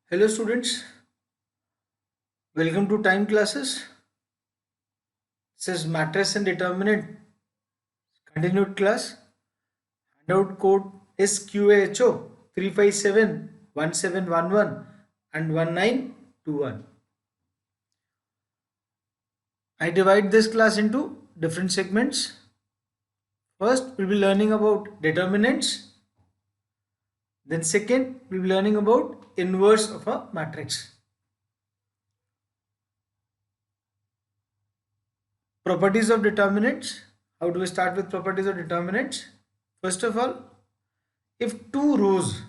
Hello students, welcome to time classes. This is matrix and determinant continued class. Handout code is QAHO 3571711 and 1921. I divide this class into different segments. First, we'll be learning about determinants. Then second, we'll be learning about inverse of a matrix. Properties of determinants. How do we start with properties of determinants? First of all, if two rows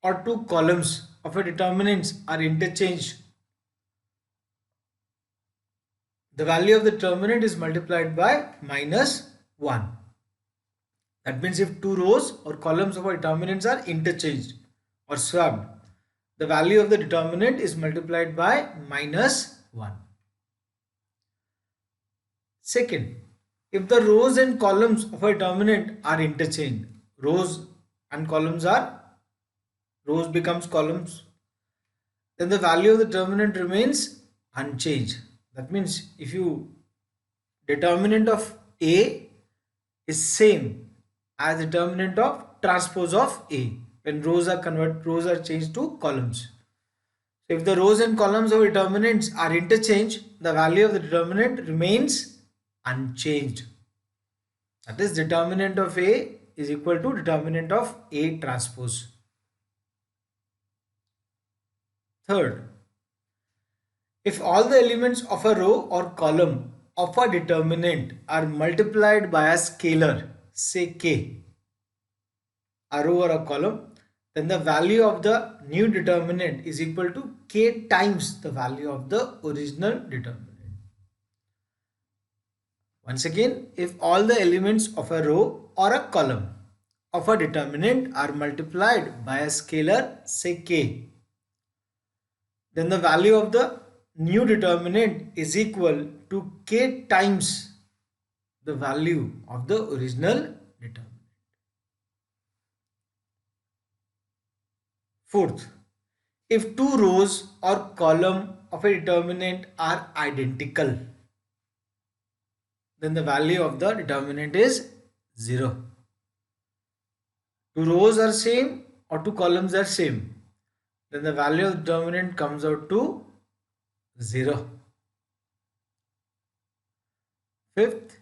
or two columns of a determinants are interchanged, the value of the determinant is multiplied by -1. That means if two rows or columns of a determinants are interchanged or swapped, the value of the determinant is multiplied by -1. Second, if the rows and columns of a determinant are interchanged, rows and columns are rows becomes columns, then the value of the determinant remains unchanged. That means if you determinant of A is same as determinant of transpose of A when rows are changed to columns. So if the rows and columns of determinants are interchanged, the value of the determinant remains unchanged. That is, determinant of A is equal to determinant of A transpose. Third, if all the elements of a row or column of a determinant are multiplied by a scalar, say k, a row or a column, then the value of the new determinant is equal to k times the value of the original determinant. Once again, if all the elements of a row or a column of a determinant are multiplied by a scalar, say k, then the value of the new determinant is equal to k times the value of the original determinant. Fourth, if two rows or column of a determinant are identical, then the value of the determinant is 0. Two rows are same or two columns are same, then the value of the determinant comes out to 0. Fifth,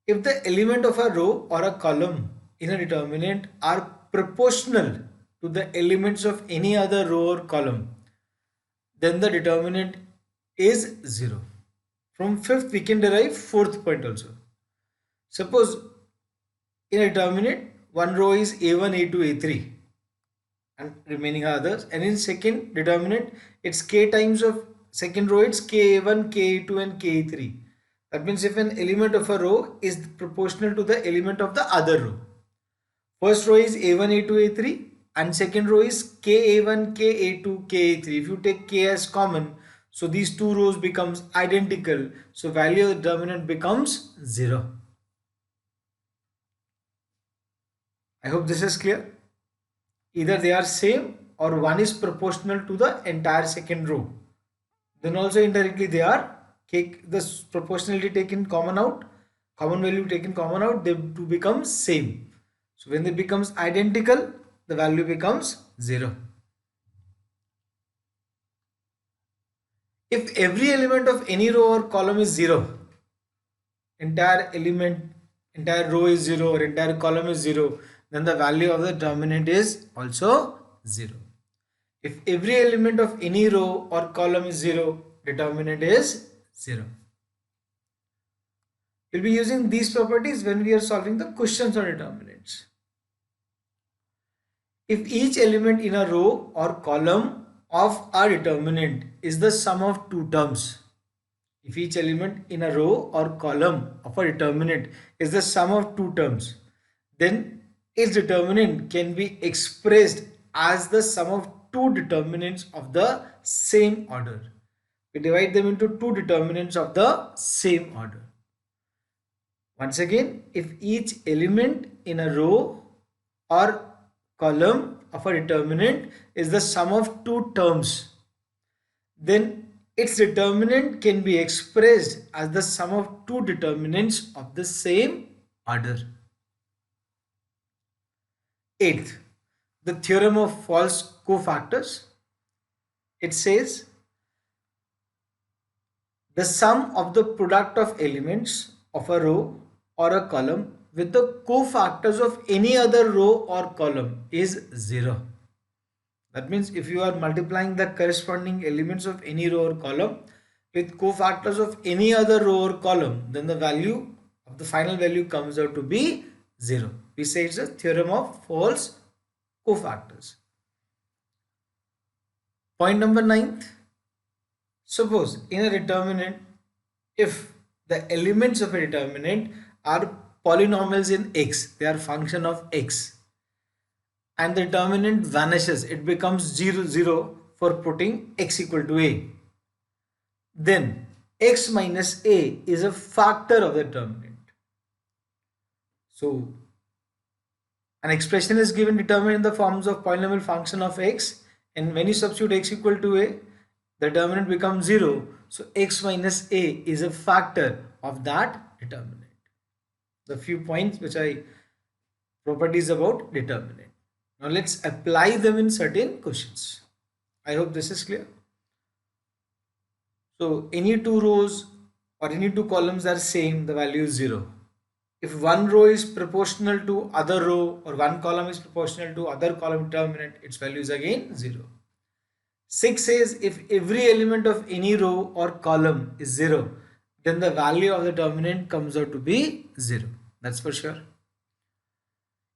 if the element of a row or a column in a determinant are proportional to the elements of any other row or column, then the determinant is 0. From fifth, we can derive fourth point also. Suppose in a determinant, one row is A1, A2, A3 and remaining are others, and in second determinant, it's k times of second row, it's Ka1, Ka2 and Ka3. That means if an element of a row is proportional to the element of the other row. First row is A1, A2, A3 and second row is Ka1, Ka2, Ka3. If you take K as common, so these two rows becomes identical. So value of the determinant becomes 0. I hope this is clear. Either they are same or one is proportional to the entire second row. Then also indirectly they are this proportionality taken common out, common value taken common out, they two become same. So when they becomes identical, the value becomes 0. If every element of any row or column is 0, entire row is 0 or entire column is 0, then the value of the determinant is also 0. If every element of any row or column is 0, determinant is 0. We'll be using these properties when we are solving the questions on determinants. If each element in a row or column of a determinant is the sum of two terms, if each element in a row or column of a determinant is the sum of two terms, then its determinant can be expressed as the sum of two determinants of the same order. We divide them into two determinants of the same order. Once again, if each element in a row or column of a determinant is the sum of two terms, then its determinant can be expressed as the sum of two determinants of the same order. Eighth, the theorem of false cofactors. It says the sum of the product of elements of a row or a column with the cofactors of any other row or column is 0. That means if you are multiplying the corresponding elements of any row or column with cofactors of any other row or column, then the value of the final value comes out to be 0. We say it's a theorem of false cofactors. Point number 9. Suppose in a determinant, if the elements of a determinant are polynomials in x, they are function of x, and the determinant vanishes, it becomes 0 0 for putting x equal to a, then x minus a is a factor of the determinant. So an expression is given determined in the forms of polynomial function of x, and when you substitute x equal to a, the determinant becomes 0. So x minus a is a factor of that determinant. The few points which I properties about determinant. Now let's apply them in certain questions. I hope this is clear. So any two rows or any two columns are same, the value is 0. If one row is proportional to other row or one column is proportional to other column determinant, its value is again 0. 6 says if every element of any row or column is 0, then the value of the determinant comes out to be 0. That's for sure.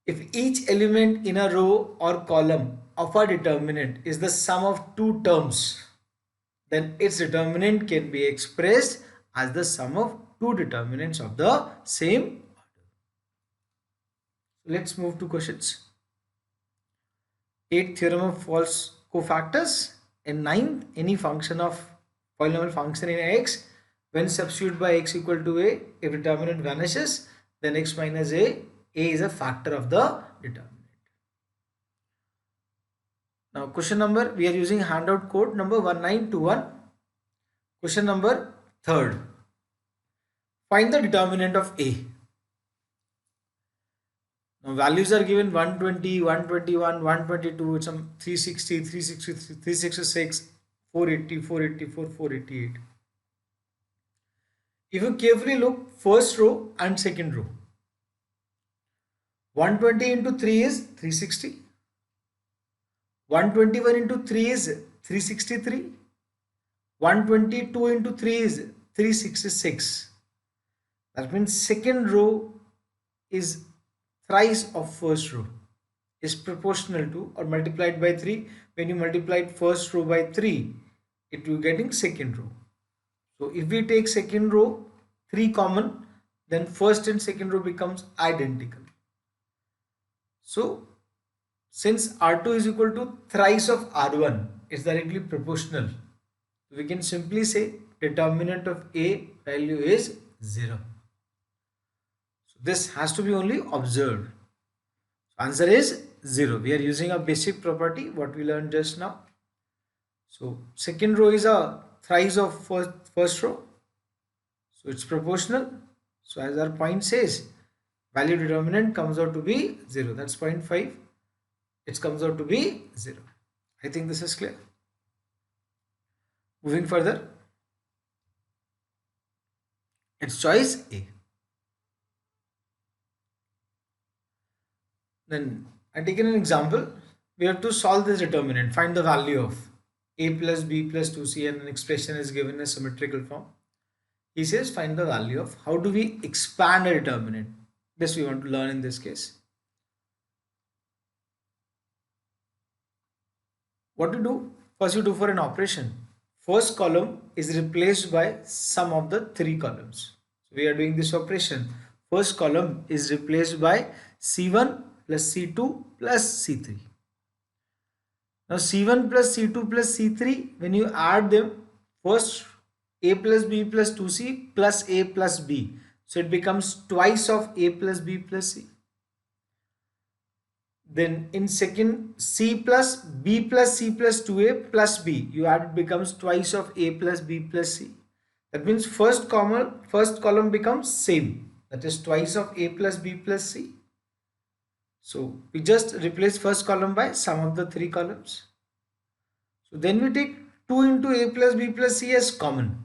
If each element in a row or column of a determinant is the sum of two terms, then its determinant can be expressed as the sum of two determinants of the same order. Let's move to questions. 8th, theorem of false cofactors. And 9th, any function of polynomial function in x, when substituted by x equal to a, if determinant vanishes, then x minus a is a factor of the determinant. Now question number, we are using handout code number 1921. Question number 3rd. Find the determinant of a. Now values are given 120, 121, 122, it's some 360, 363, 366, 480, 484, 488. If you carefully look, first row and second row, 120 into 3 is 360, 121 into 3 is 363, 122 into 3 is 366. That means second row is thrice of first row, is proportional to or multiplied by 3. When you multiplied first row by 3, it will getting second row. So if we take second row 3 common, then first and second row becomes identical. So since R2 is equal to thrice of R1, it's directly proportional. We can simply say determinant of A value is 0. This has to be only observed. Answer is 0. We are using a basic property what we learned just now. So second row is a thrice of first row. So it's proportional. So as our point says, value determinant comes out to be 0. That's 0.5. It comes out to be 0. I think this is clear. Moving further. It's choice A. Then I taken an example. We have to solve this determinant. Find the value of a plus b plus 2c, and an expression is given in a symmetrical form. He says find the value of, how do we expand a determinant? This we want to learn in this case. What to do? First you do for an operation. First column is replaced by sum of the three columns. So we are doing this operation. First column is replaced by C1 plus C2 plus C3. Now C1 plus C2 plus C3, when you add them, first A plus B plus 2C plus A plus B. So it becomes twice of A plus B plus C. Then in second, C plus B plus C plus 2A plus B. You add, it becomes twice of A plus B plus C. That means first column becomes same. That is twice of A plus B plus C. So we just replace first column by sum of the three columns. So then we take 2 into A plus B plus C as common.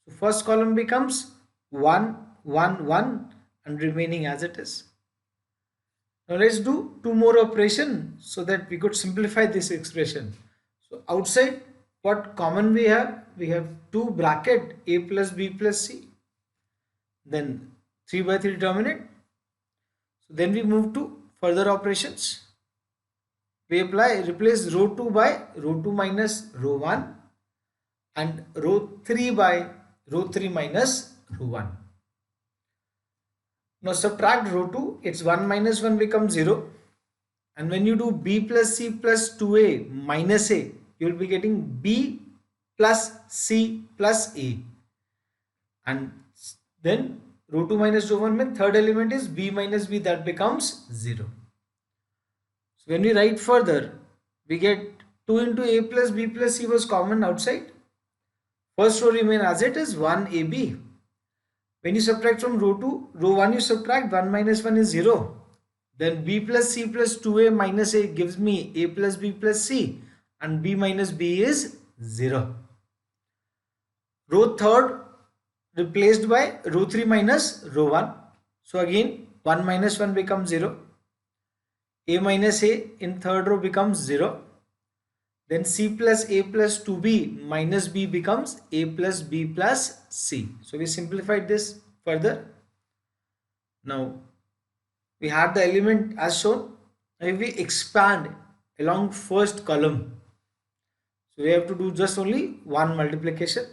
So first column becomes 1, 1, 1 and remaining as it is. Now let's do two more operations so that we could simplify this expression. So outside, what common we have? We have 2 bracket A plus B plus C. Then 3 by 3 determinant. So then we move to further operations. We replace row 2 by row 2 minus row 1 and row 3 by row 3 minus row 1. Now subtract row 2, it's 1 minus 1 becomes 0. And when you do B plus C plus 2A minus A, you will be getting B plus C plus A. And then row 2 minus row 1 means third element is B minus B, that becomes 0. So when we write further, we get 2 into A plus B plus C was common outside. First row remain as it is 1AB. When you subtract from row 2, row 1 you subtract 1 minus 1 is 0. Then B plus C plus 2A minus A gives me A plus B plus C and B minus B is 0. Row 3rd replaced by row 3 minus row 1. So again 1 minus 1 becomes 0. A minus A in 3rd row becomes 0. Then C plus A plus 2B minus B becomes A plus B plus C. So we simplified this further. Now we had the element as shown. If we expand along first column, so we have to do just only one multiplication.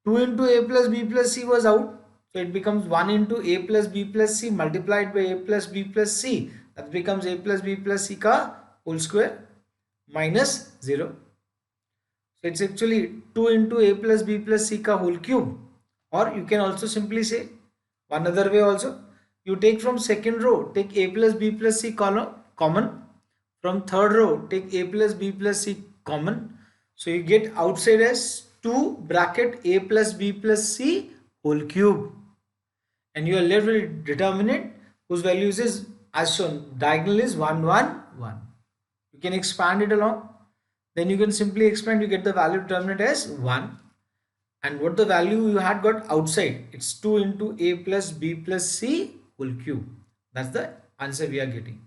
2 into A plus B plus C was out. So it becomes 1 into A plus B plus C multiplied by A plus B plus C. That becomes A plus B plus C ka whole square minus 0. So it's actually 2 into A plus B plus C ka whole cube. Or you can also simply say one other way also. You take from second row, take A plus B plus C common. From third row, take A plus B plus C common. So you get outside as 2 bracket A plus B plus C whole cube. And you are left with determinant whose values is as shown. Diagonal is 1, 1, 1. You can expand it along. Then you can simply expand, you get the value determinant as 1. And what the value you had got outside, it's 2 into A plus B plus C whole cube. That's the answer we are getting.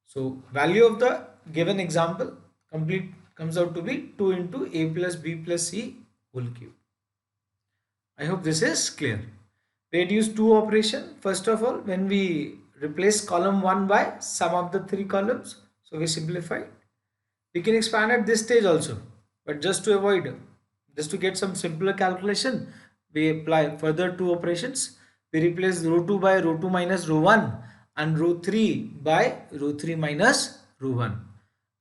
So value of the given example complete comes out to be 2 into A plus B plus C whole cube. I hope this is clear. We had used two operations. First of all, when we replace column 1 by sum of the three columns, so we simplified. We can expand at this stage also, but just to avoid, just to get some simpler calculation, we apply further two operations. We replace row 2 by row 2 minus row 1 and row 3 by row 3 minus row 1.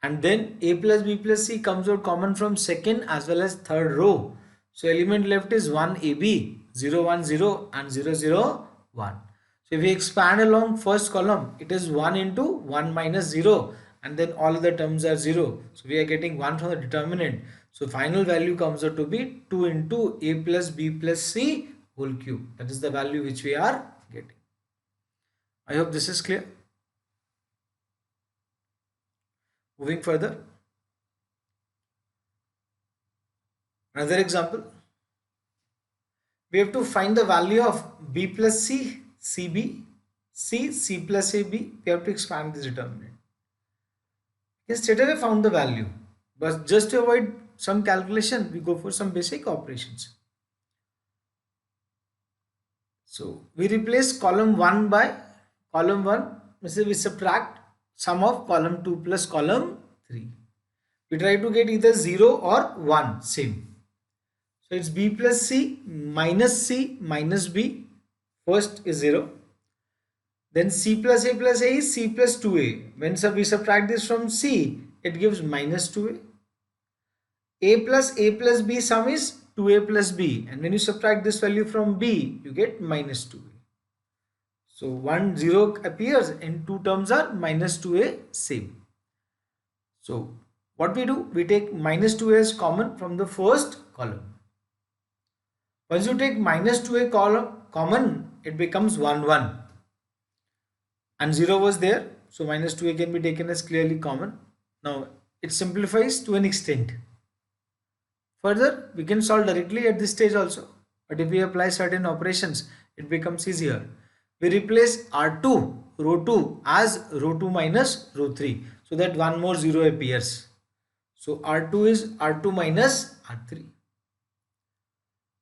And then A plus B plus C comes out common from second as well as third row. So element left is 1AB, 0, 1, 0 and 0, 0, 1. So if we expand along first column, it is 1 into 1 minus 0 and then all the terms are 0. So we are getting 1 from the determinant. So final value comes out to be 2 into A plus B plus C whole cube. That is the value which we are getting. I hope this is clear. Moving further. Another example. We have to find the value of B plus C, CB, C plus AB. We have to expand this determinant. We straight away found the value. But just to avoid some calculation, we go for some basic operations. So we replace column 1 by column 1. We subtract sum of column 2 plus column 3. We try to get either 0 or 1, same. So it's B plus C minus B. First is 0. Then C plus A is C plus 2A. When we subtract this from C, it gives minus 2A. A plus B sum is 2A plus B. And when you subtract this value from B, you get minus 2A. So 1 0 appears and two terms are minus 2a same. So what we do? We take minus 2a as common from the first column. Once you take minus 2a column common, it becomes 1 1. And 0 was there. So minus 2a can be taken as clearly common. Now it simplifies to an extent. Further, we can solve directly at this stage also. But if we apply certain operations, it becomes easier. We replace R2, row 2 as row 2 minus row 3. So that one more 0 appears. So R2 is R2 minus R3.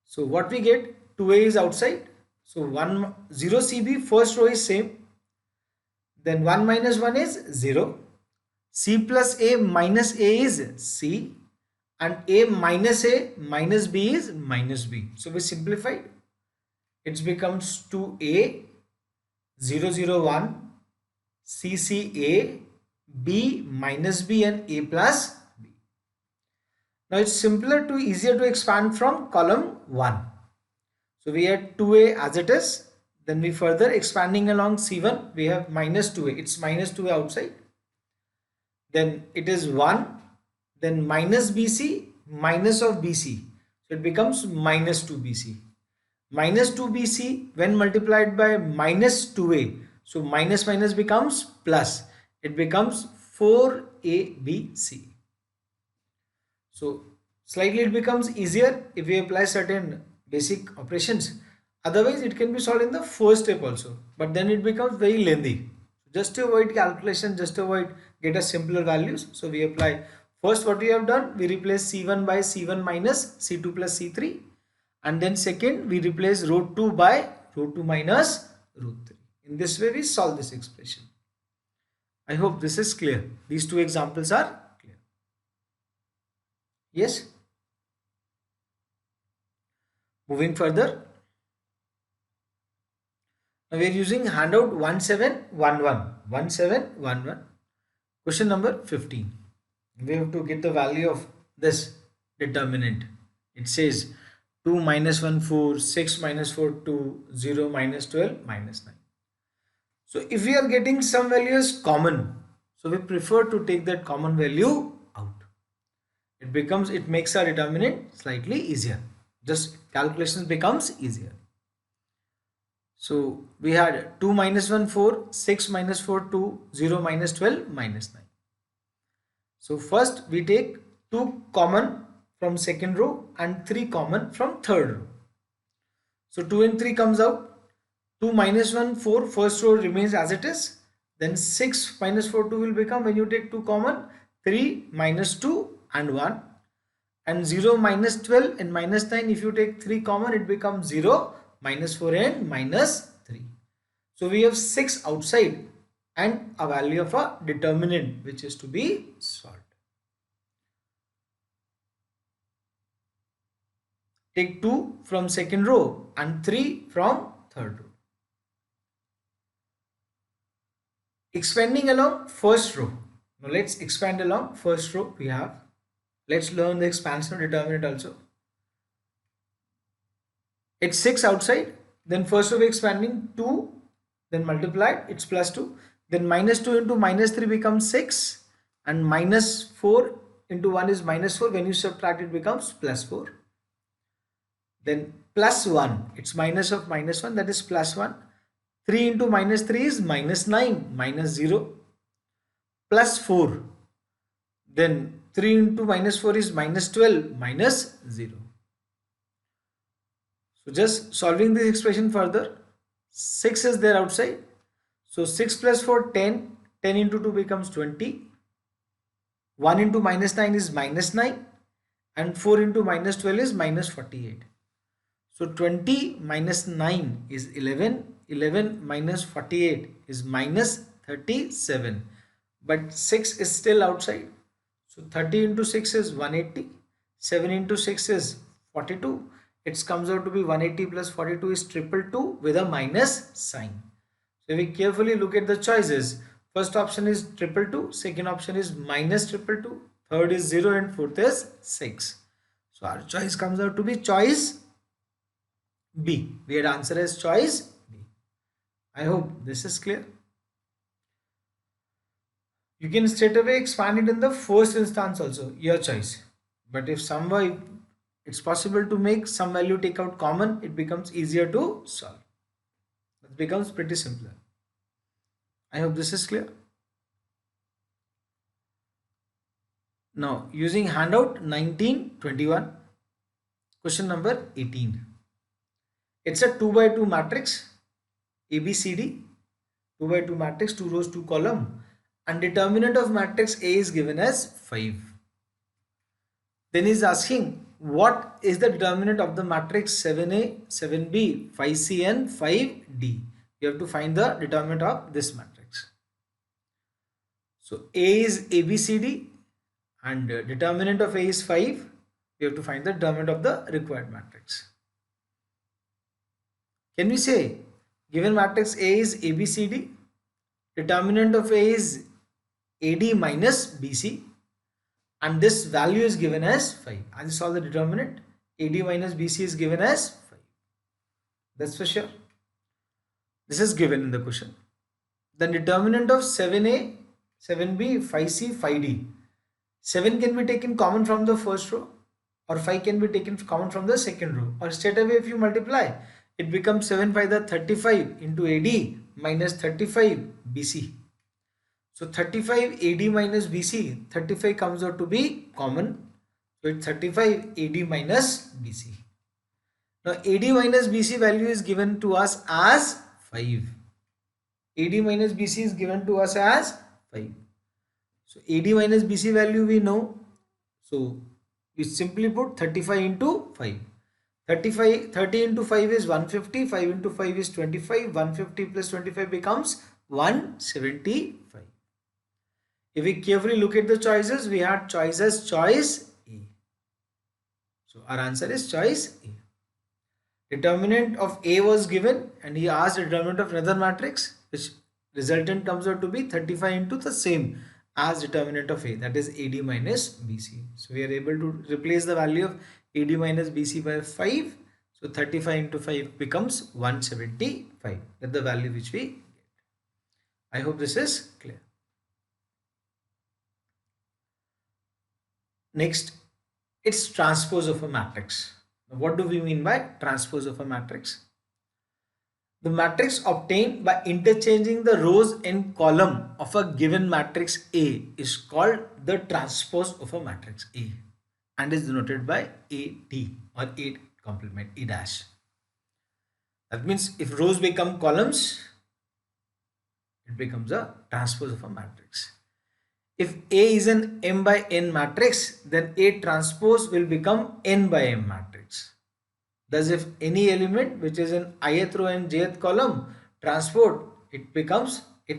So what we get? 2a is outside. So 0 CB, first row is same. Then 1 minus 1 is 0. C plus a minus a is C. And a minus b is minus b. So we simplified. It becomes 2a 0 0 1 c c a b minus b and a plus b. Now it's easier to expand from column 1. So we had 2a as it is. Then we further expanding along c1, we have minus 2a. It's minus 2a outside. Then it is 1. Then minus bc minus of bc. So it becomes minus 2bc. Minus 2bc when multiplied by minus 2a. So minus minus becomes plus. It becomes 4abc. So slightly it becomes easier if we apply certain basic operations. Otherwise it can be solved in the first step also. But then it becomes very lengthy. Just to avoid calculation, just to avoid get a simpler values. So we apply first what we have done, we replace C1 by C1 minus C2 plus C3. And then second, we replace row 2 by row 2 minus row 3. In this way, we solve this expression. I hope this is clear. These two examples are clear. Yes? Moving further. Now we are using handout 1711. 1711. Question number 15. We have to get the value of this determinant. It says 2 minus 1 4, 6 minus 4 2, 0 minus 12 minus 9. So if we are getting some values common, so we prefer to take that common value out. It makes our determinant slightly easier. Just calculations becomes easier. So we had 2 minus 1 4, 6 minus 4 2, 0 minus 12 minus 9. So first we take 2 common from second row and 3 common from third row. So 2 and 3 comes out. 2 minus 1 4, first row remains as it is. Then 6 minus 4 2 will become, when you take 2 common, 3 minus 2 and 1. And 0 minus 12 and minus 9, if you take 3 common, it becomes 0 minus 4 and minus 3. So we have 6 outside and a value of a determinant which is to be solved. Take 2 from second row and 3 from third row. Expanding along first row. Now let's expand along first row we have. Let's learn the expansion of determinant also. It's 6 outside. Then first row expanding 2. Then multiplied. It's plus 2. Then minus 2 into minus 3 becomes 6. And minus 4 into 1 is minus 4. When you subtract it becomes plus 4. Then plus 1. It's minus of minus 1. That is plus 1. 3 into minus 3 is minus 9. Minus 0. Plus 4. Then 3 into minus 4 is minus 12. Minus 0. So just solving this expression further. 6 is there outside. So 6 plus 4 10. 10 into 2 becomes 20. 1 into minus 9 is minus 9. And 4 into minus 12 is minus 48. So 20 minus 9 is 11. 11 minus 48 is minus 37. But 6 is still outside. So 30 into 6 is 180. 7 into 6 is 42. It comes out to be 180 plus 42 is 222 with a minus sign. So if we carefully look at the choices, first option is 222, second option is minus 222, third is 0 and fourth is 6. So our choice comes out to be choice B. We had answer as choice B. I hope this is clear. You can straight away expand it in the first instance also, your choice. But if somewhere it's possible to make some value take out common, it becomes easier to solve. It becomes pretty simpler. I hope this is clear. Now using handout 1921, question number 18. It's a 2 by 2 matrix ABCD, 2 by 2 matrix, 2 rows, 2 column, and determinant of matrix A is given as 5. Then he's asking what is the determinant of the matrix 7A, 7B, 5C and 5D. You have to find the determinant of this matrix. So A is ABCD and determinant of A is 5. We have to find the determinant of the required matrix. Can we say given matrix A is ABCD, determinant of A is AD minus BC, and this value is given as 5. As you saw the determinant, AD minus BC is given as 5. That's for sure. This is given in the question. The determinant of 7A, 7B, 5C, 5D. 7 can be taken common from the first row, or 5 can be taken common from the second row, or straight away if you multiply, it becomes 7 by the 35 into AD minus 35 BC. So 35 AD minus BC, 35 comes out to be common. So it's 35 AD minus BC. Now AD minus BC value is given to us as 5. AD minus BC is given to us as 5. So AD minus BC value we know. So we simply put 35 into 5. 30 into 5 is 150, 5 into 5 is 25, 150 plus 25 becomes 175. If we carefully look at the choices, we had choices choice A. So our answer is choice A. Determinant of A was given and he asked the determinant of another matrix, which resultant comes out to be 35 into the same as determinant of A, that is AD minus BC. So we are able to replace the value of AD minus BC by 5. So 35 into 5 becomes 175. That's the value which we get. I hope this is clear. Next, it's transpose of a matrix. Now, what do we mean by transpose of a matrix? The matrix obtained by interchanging the rows and column of a given matrix A is called the transpose of a matrix A and is denoted by AT or A complement A dash. That means if rows become columns, it becomes a transpose of a matrix. If A is an M by N matrix, then A transpose will become N by M matrix. Thus, if any element which is in ith row and jth column transport, it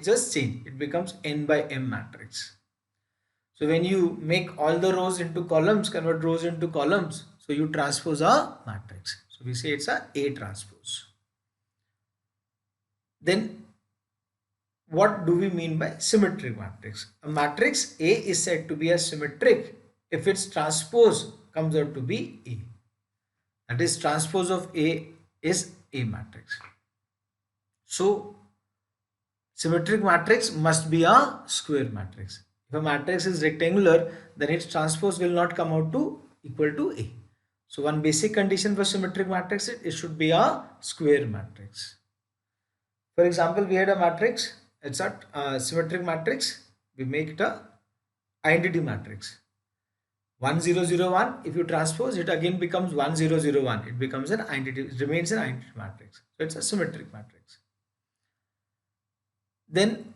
just change. It becomes N by M matrix. So when you make all the rows into columns, convert rows into columns, so you transpose a matrix. So we say it's a A transpose. Then what do we mean by symmetric matrix? A matrix A is said to be a symmetric if its transpose comes out to be A. That is, transpose of A is A matrix. So symmetric matrix must be a square matrix. If a matrix is rectangular, then its transpose will not come out to equal to A. So one basic condition for symmetric matrix is it should be a square matrix. For example, we had a matrix, it's a symmetric matrix, we make it a identity matrix. 1001, if you transpose, it again becomes 1001. It becomes an identity, it remains an identity matrix. So it's a symmetric matrix. Then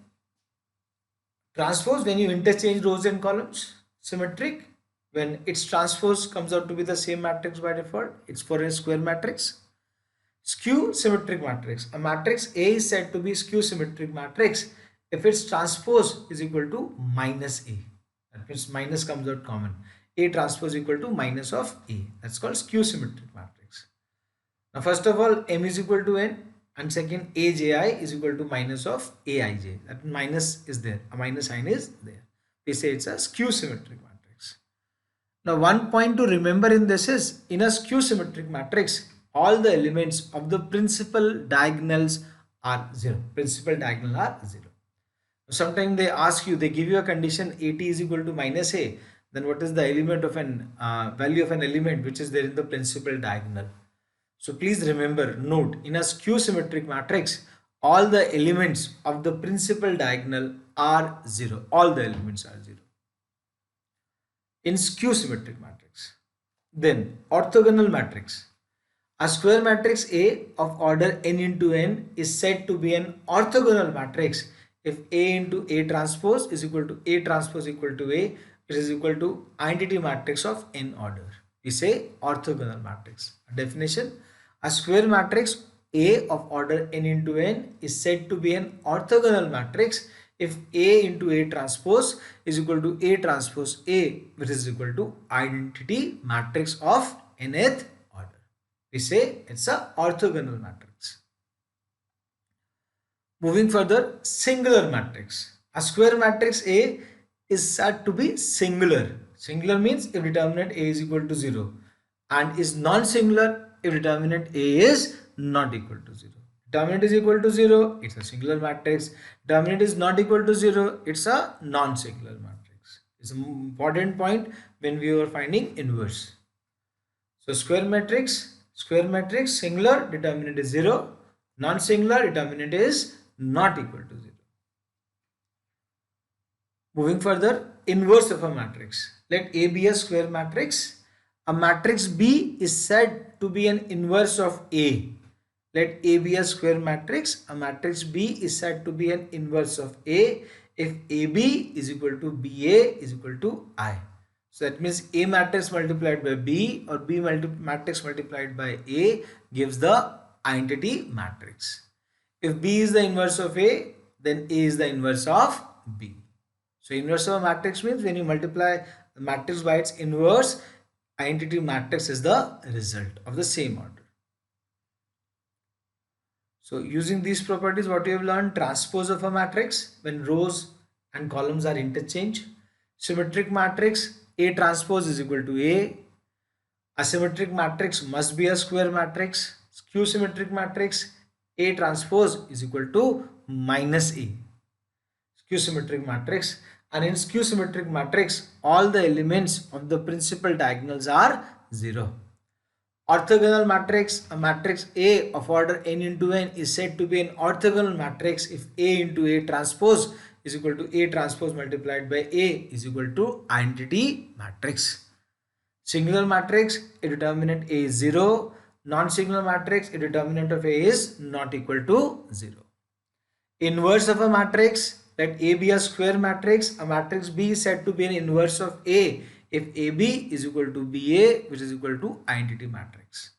transpose, when you interchange rows and columns. Symmetric, when its transpose comes out to be the same matrix by default, it's for a square matrix. Skew symmetric matrix. A matrix A is said to be skew symmetric matrix if its transpose is equal to minus A. That means minus comes out common. A transpose equal to minus of A. That's called skew symmetric matrix. Now first of all, M is equal to N, and second AJI is equal to minus of AIJ. That minus is there. A minus sign is there. We say it's a skew symmetric matrix. Now one point to remember in this is, in a skew symmetric matrix, all the elements of the principal diagonals are 0. Principal diagonal are 0. Sometimes they ask you, they give you a condition AT is equal to minus A, then what is the element of an value of an element which is there in the principal diagonal? So please remember, note, in a skew symmetric matrix, all the elements of the principal diagonal are 0. All the elements are 0. In skew symmetric matrix. Then orthogonal matrix. A square matrix A of order n into n is said to be an orthogonal matrix if A into A transpose is equal to A transpose equal to A, which is equal to identity matrix of n order. We say orthogonal matrix. Definition: a square matrix A of order n into n is said to be an orthogonal matrix if A into A transpose is equal to A transpose A, which is equal to identity matrix of nth order. We say it's a orthogonal matrix. Moving further, singular matrix. A square matrix A is said to be singular. Singular means if determinant A is equal to 0, and is non-singular if determinant A is not equal to 0. Determinant is equal to 0, it's a singular matrix. Determinant is not equal to 0, it's a non-singular matrix. It's an important point when we are finding inverse. So square matrix, singular, determinant is 0, non-singular, determinant is not equal to 0. Moving further, inverse of a matrix. Let A be a square matrix. A matrix B is said to be an inverse of A. Let A be a square matrix. A matrix B is said to be an inverse of A if AB is equal to BA is equal to I. So that means A matrix multiplied by B or B matrix multiplied by A gives the identity matrix. If B is the inverse of A, then A is the inverse of B. So inverse of a matrix means when you multiply the matrix by its inverse, identity matrix is the result of the same order. So using these properties, what we have learned: transpose of a matrix when rows and columns are interchanged. Symmetric matrix, A transpose is equal to A. A symmetric matrix must be a square matrix. Skew symmetric matrix, A transpose is equal to minus A. Skew symmetric matrix, and in skew symmetric matrix all the elements of the principal diagonals are 0. Orthogonal matrix, a matrix A of order n into n is said to be an orthogonal matrix if A into A transpose is equal to A transpose multiplied by A is equal to identity matrix. Singular matrix, a determinant A is 0. Non-singular matrix, a determinant of A is not equal to 0. Inverse of a matrix, let A be a square matrix. A matrix B is said to be an inverse of A if AB is equal to BA, which is equal to identity matrix.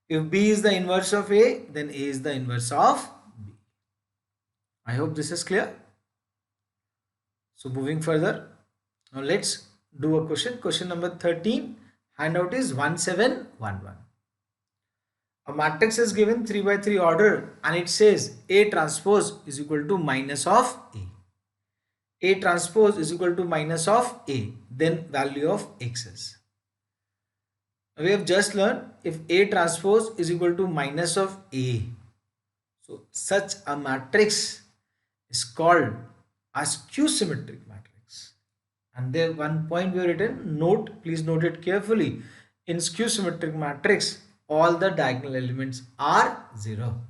If B is the inverse of A, then A is the inverse of B. I hope this is clear. So moving further, now let's do a question. Question number 13. Handout is 1711. A matrix is given 3 by 3 order and it says A transpose is equal to minus of A. A transpose is equal to minus of A, then value of X is. We have just learned if A transpose is equal to minus of A. So such a matrix is called a skew symmetric matrix. And there one point we have written, note, please note it carefully. In skew symmetric matrix, all the diagonal elements are 0.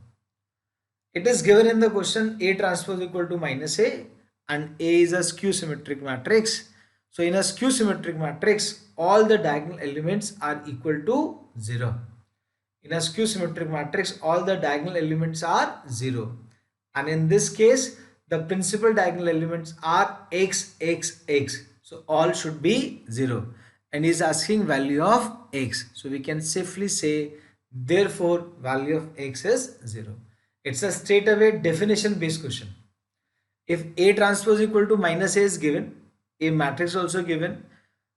It is given in the question A transpose equal to minus A, and A is a skew symmetric matrix. So in a skew symmetric matrix, all the diagonal elements are equal to 0. In a skew symmetric matrix, all the diagonal elements are 0. And in this case, the principal diagonal elements are x, x, x. So all should be 0. And is asking value of x. So we can safely say, therefore, value of x is 0. It's a straight away definition based question. If A transpose equal to minus A is given, A matrix also given.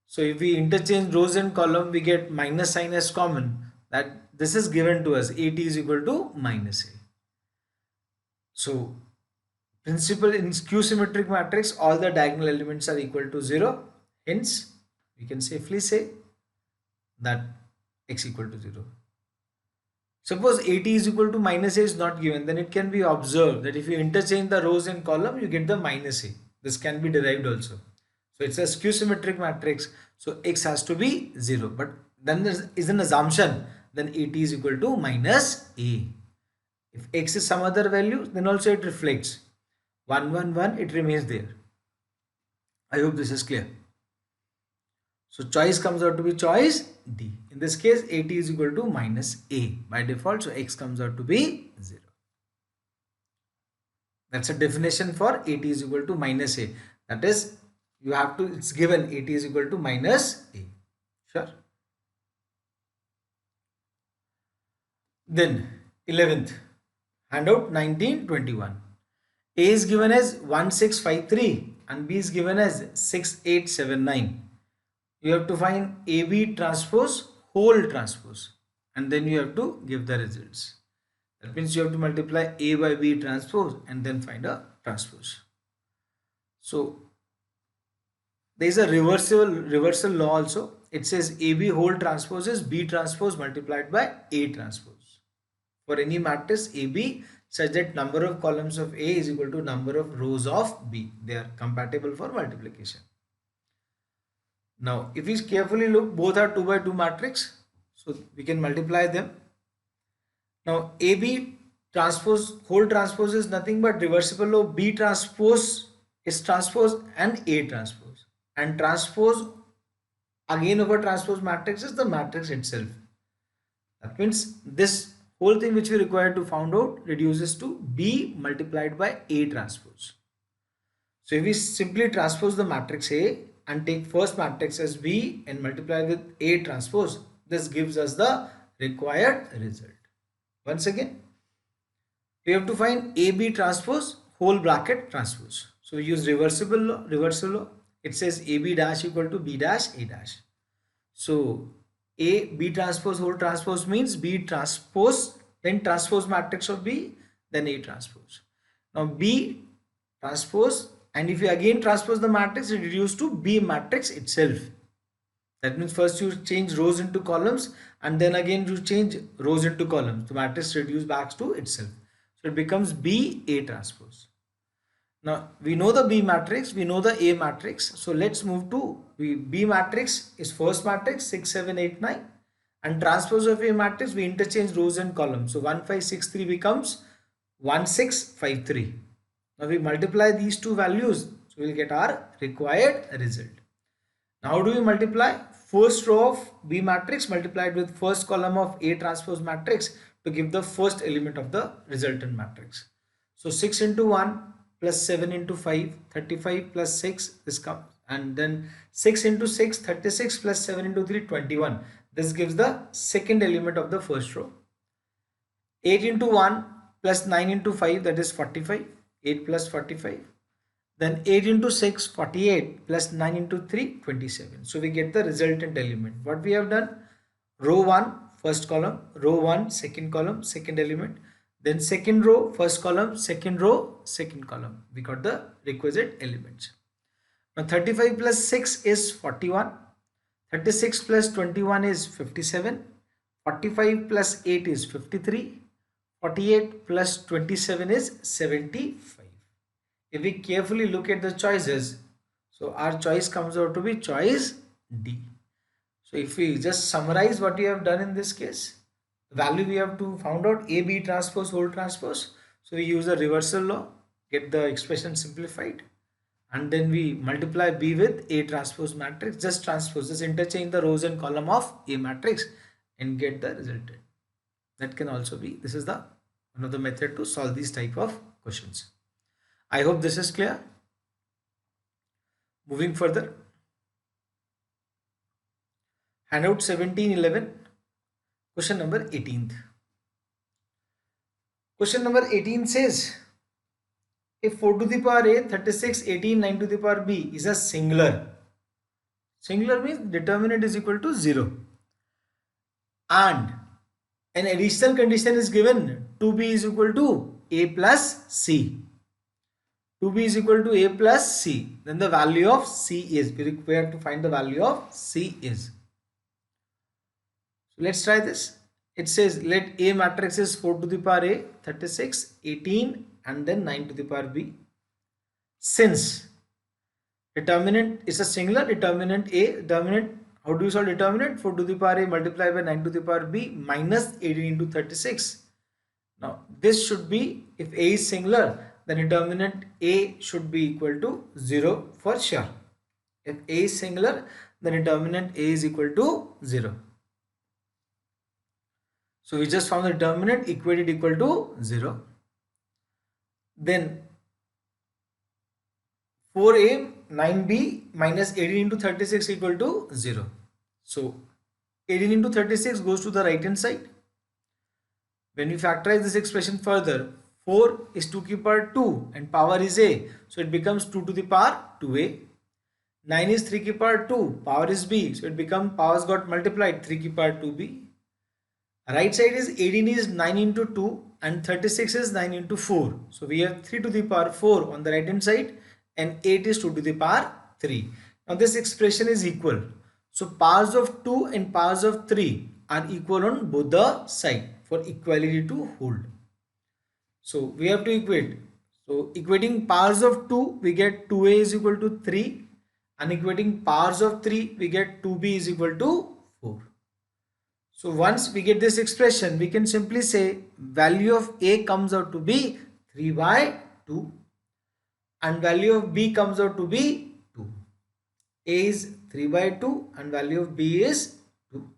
So if we interchange rows and column, we get minus sign as common. That this is given to us. AT is equal to minus A. So principal in skew symmetric matrix, all the diagonal elements are equal to 0. Hence, we can safely say that x equal to 0. Suppose 80 is equal to minus a is not given, then it can be observed that if you interchange the rows and column, you get the minus a. This can be derived also. So it's a skew symmetric matrix. So x has to be 0. But then there is an assumption. Then 80 is equal to minus a. If x is some other value, then also it reflects. 1, 1, 1, it remains there. I hope this is clear. So choice comes out to be choice D. In this case, 80 is equal to minus a by default. So x comes out to be 0. That's a definition for 80 is equal to minus a. That is, you have to, it's given 80 is equal to minus a. Sure. Then 11th, handout 1921. A is given as 1653 and B is given as 6879. You have to find AB transpose whole transpose and then you have to give the results. That means you have to multiply A by B transpose and then find a transpose. So there is a reversal law also. It says AB whole transpose is B transpose multiplied by A transpose. For any matrix AB such that number of columns of A is equal to number of rows of B. They are compatible for multiplication. Now, if we carefully look, both are 2 by 2 matrix. So we can multiply them. Now, AB transpose, whole transpose is nothing but reversible law. B transpose is transpose and A transpose. And transpose again over transpose matrix is the matrix itself. That means this whole thing which we require to find out reduces to B multiplied by A transpose. So if we simply transpose the matrix A and take first matrix as B and multiply with A transpose, this gives us the required result. Once again, we have to find AB transpose whole bracket transpose. So we use reversible law. It says AB dash equal to B dash A dash. So A B transpose whole transpose means B transpose, then transpose matrix of B, then A transpose. Now B transpose, and if you again transpose the matrix, it reduces to B matrix itself. That means first you change rows into columns and then again you change rows into columns. The matrix reduces back to itself. So it becomes B A transpose. Now we know the B matrix, we know the A matrix. So let's move to B matrix is first matrix 6, 7, 8, 9. And transpose of A matrix, we interchange rows and columns. So 1563 becomes 1653. Now we multiply these two values, so we will get our required result. Now how do we multiply? First row of B matrix multiplied with first column of A transpose matrix to give the first element of the resultant matrix. So 6 into 1 plus 7 into 5, 35 plus 6, this comes, and then 6 into 6, 36 plus 7 into 3, 21. This gives the second element of the first row. 8 into 1 plus 9 into 5, that is 45. 8 plus 45, then 8 into 6 48 plus 9 into 3 27. So we get the resultant element. What we have done, row 1 first column, row 1 second column, second element, then second row first column, second row second column. We got the requisite elements. Now 35 plus 6 is 41, 36 plus 21 is 57, 45 plus 8 is 53, 48 plus 27 is 75. If we carefully look at the choices, so our choice comes out to be choice D. So if we just summarize what we have done in this case, the value we have to find out A B transpose whole transpose. So we use the reversal law, get the expression simplified, and then we multiply B with A transpose matrix, just interchange the rows and column of A matrix and get the resultant. That can also be, this is the one of the method to solve these type of questions. I hope this is clear. Moving further, handout 1711, question number 18th. Question number 18 says, if 4 to the power A, 36, 18, 9 to the power B is a singular. Singular means determinant is equal to 0. And an additional condition is given, 2B is equal to A plus C. 2B is equal to A plus C. Then the value of C is, we require to find the value of C is. So let's try this. it says let A matrix is 4 to the power A, 36, 18 and then 9 to the power B. Since determinant is a singular, determinant A, determinant, how do you solve determinant? 4 to the power A multiplied by 9 to the power B minus 18 into 36. Now this should be, if A is singular, then determinant A should be equal to 0 for sure. If A is singular, then determinant A is equal to 0. So we just found the determinant equated equal to 0. Then 4A 9B minus 18 into 36 equal to 0. So 18 into 36 goes to the right hand side. When we factorize this expression further, 4 is 2 to the power 2 and power is A. So it becomes 2 to the power 2A. 9 is 3 to the power 2, power is B. So it becomes powers got multiplied, 3 to the power 2B. Right side is 18 is 9 into 2 and 36 is 9 into 4. So we have 3 to the power 4 on the right hand side and 8 is 2 to the power 3. Now this expression is equal. So powers of 2 and powers of 3 are equal on both the side for equality to hold. So we have to equate. So equating powers of 2, we get 2a is equal to 3, and equating powers of 3, we get 2b is equal to 4. So once we get this expression, we can simply say value of a comes out to be 3 by 2 and value of b comes out to be 2. A is 3 by 2 and value of b is 2.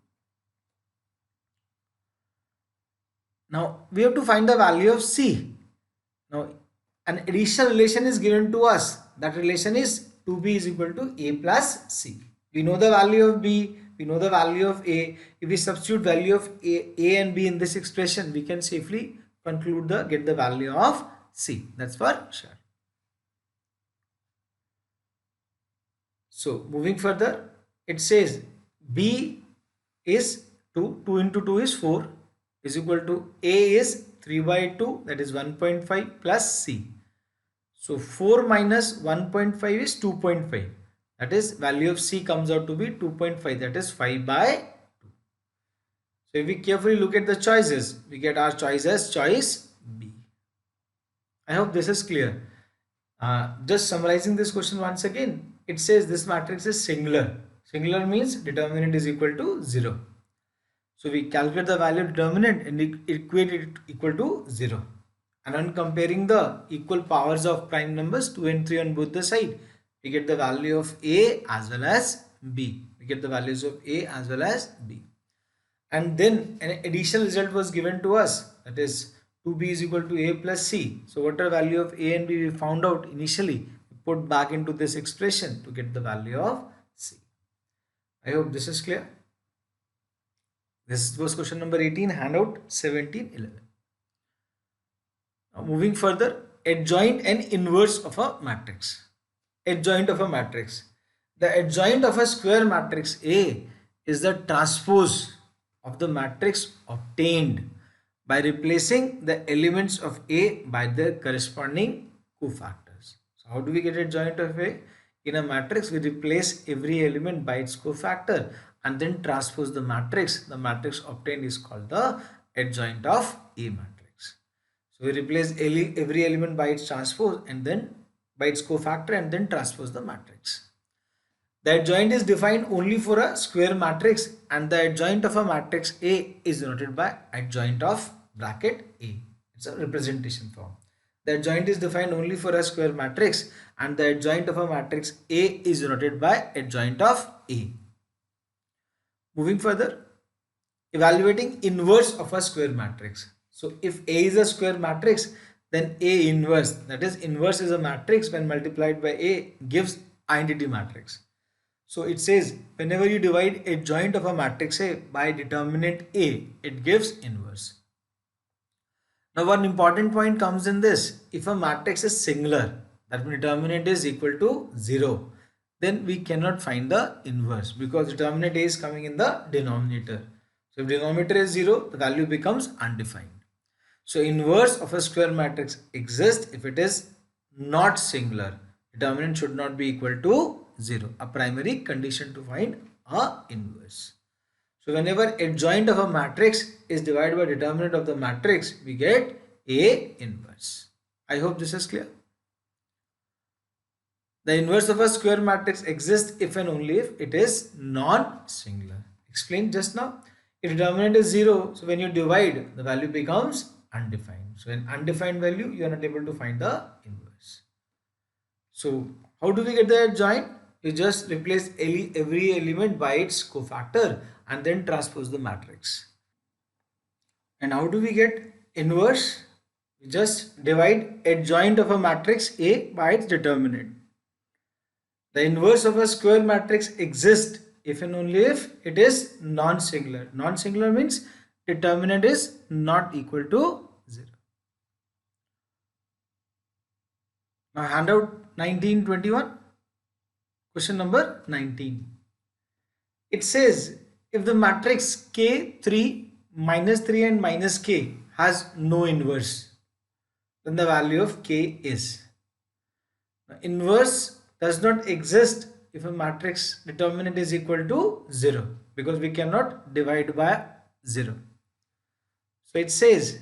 Now we have to find the value of c. Now an additional relation is given to us. That relation is 2b is equal to a plus c. We know the value of b, we know the value of a. If we substitute value of a and b in this expression, we can safely get the value of c. That's for sure. So moving further, it says b is 2, 2 into 2 is 4 is equal to a is 3 by 2, that is 1.5 plus c. So 4 minus 1.5 is 2.5. That is value of c comes out to be 2.5, that is 5 by 2. So if we carefully look at the choices, we get our choice as choice B. I hope this is clear. Just summarizing this question once again, it says this matrix is singular. Singular means determinant is equal to 0. So we calculate the value of determinant and equate it equal to 0. And on comparing the equal powers of prime numbers 2 and 3 on both the side, we get the value of a as well as b. We get the values of a as well as b. And then an additional result was given to us, that is 2b is equal to a plus c. So whatever value of a and b we found out initially, we put back into this expression to get the value of c. I hope this is clear. This was question number 18, handout 1711. Now moving further, adjoint and inverse of a matrix. Adjoint of a matrix. The adjoint of a square matrix A is the transpose of the matrix obtained by replacing the elements of A by their corresponding cofactors. So how do we get adjoint of A? In a matrix, we replace every element by its cofactor and then transpose the matrix. The matrix obtained is called the adjoint of A matrix. So we replace every element by its transpose and then by its cofactor and then transpose the matrix. The adjoint is defined only for a square matrix, and the adjoint of a matrix A is denoted by adjoint of bracket A. It's a representation form. The adjoint is defined only for a square matrix, and the adjoint of a matrix A is denoted by adjoint of A. Moving further, evaluating inverse of a square matrix. So if A is a square matrix, then A inverse, that is inverse is a matrix when multiplied by A gives identity matrix. So it says whenever you divide adjoint of a matrix A by determinant A, it gives inverse. Now one important point comes in this: if a matrix is singular, that means determinant is equal to 0, then we cannot find the inverse because determinant A is coming in the denominator. So if denominator is 0, the value becomes undefined. So inverse of a square matrix exists if it is not singular. Determinant should not be equal to 0, a primary condition to find a inverse. So whenever adjoint of a matrix is divided by determinant of the matrix, we get A inverse. I hope this is clear. The inverse of a square matrix exists if and only if it is non-singular. Explained just now. If determinant is 0, so when you divide, the value becomes undefined. So in undefined value, you are not able to find the inverse. So how do we get the adjoint? You just replace every element by its cofactor and then transpose the matrix. And how do we get inverse? We just divide adjoint of a matrix A by its determinant. The inverse of a square matrix exists if and only if it is non-singular. Non-singular means determinant is not equal to 0. Now handout 1921, question number 19. It says if the matrix K3, minus 3 and minus K has no inverse, then the value of K is. Now, inverse does not exist if a matrix determinant is equal to 0, because we cannot divide by 0. So it says